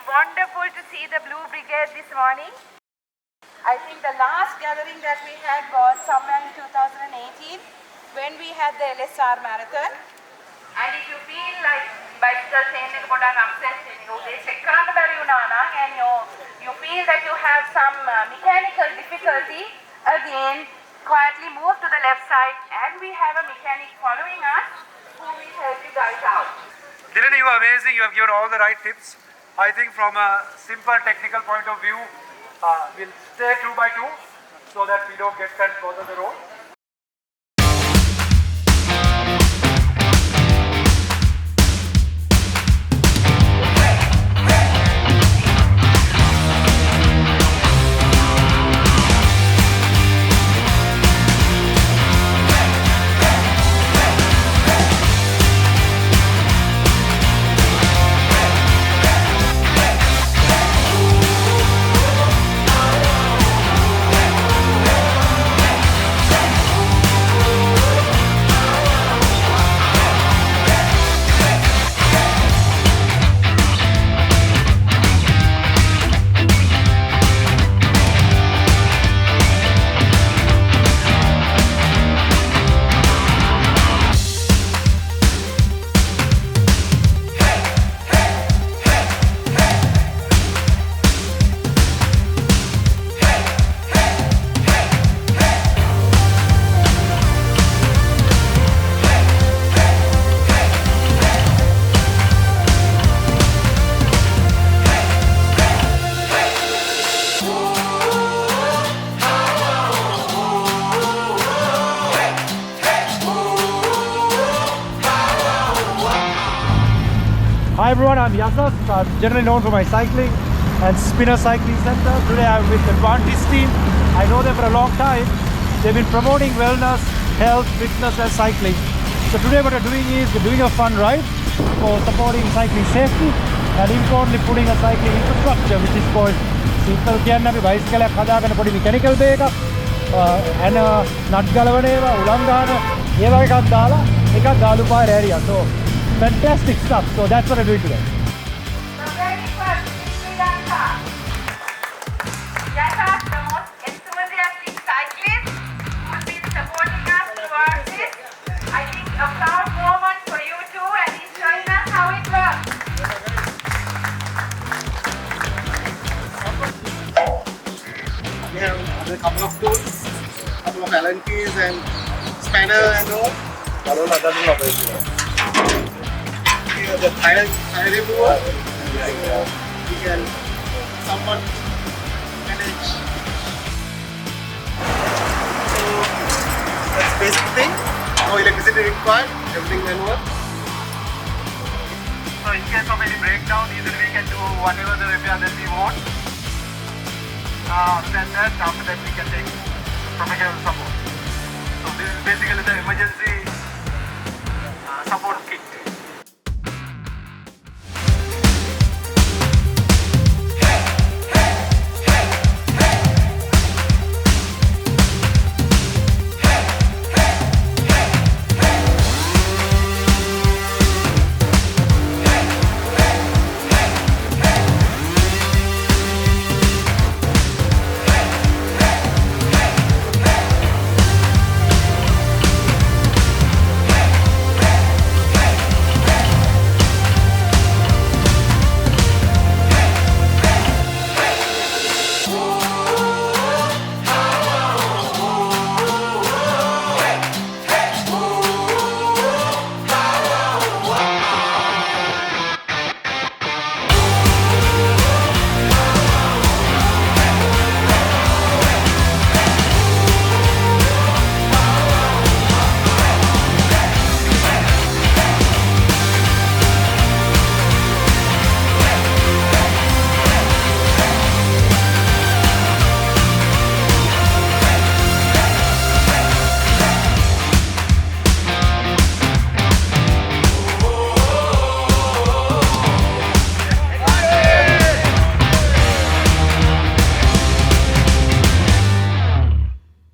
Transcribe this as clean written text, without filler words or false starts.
wonderful to see the Blue Brigade this morning. I think the last gathering that we had was somewhere in 2018 when we had the LSR marathon. And if you feel like bicycle chain එක පොඩක් upset වෙන්නේ check කරන්න බැරි වුණා නම් and you feel that you have some mechanical difficulty, again quietly move to the left side and we have a mechanic following us who will help you guys out. Dhiren, you are amazing. You have given all the right tips. I think from a simple technical point of view, we'll stay 2 by 2 so that we don't get cut both of the road. Hi everyone, I'm Yasas. I'm generally known for my cycling and spinner cycling center. Today I'm with the Advantis team. I know them for a long time. They've been promoting wellness, health, fitness and cycling. So today what we're doing is we're doing a fun ride for supporting cycling safety and importantly putting a cycling infrastructure which is called simple කියන්නේ අපි bicycle එකක් හදාගන්න පොඩි mechanical bay එකක් and nut ගලවන ඒවා උලන් ගන්න ඒ වගේ එකක් දාලා එකක් ගාලු පාර area. So fantastic stuff. So that's what I'm doing today. So very first in Sri Lanka, Yasas, the most enthusiastic cyclist, will be supporting us throughout this. I think a proud moment for you too, and he's showing us how it works. We have a couple of tools, a couple of Allen keys and spanner and all. The tire remover, we can somewhat manage. So that's the basic thing. No electricity required, everything manual. So in case of any breakdown, either we can do whatever the repair that we want. After that we can take professional support.